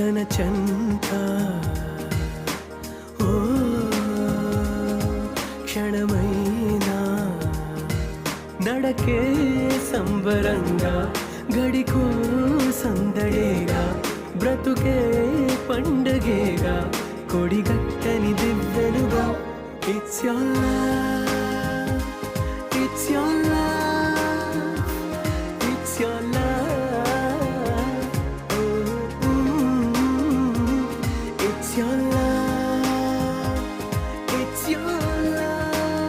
తన చెంత ఓ క్షణమైనా నడకే సంబరంగా గడికో సందడేగా బ్రతుకే పండగేగా కొడిగట్టని దివ్వెనుగా It's your love, it's your love, it's your love, oh, it's your love.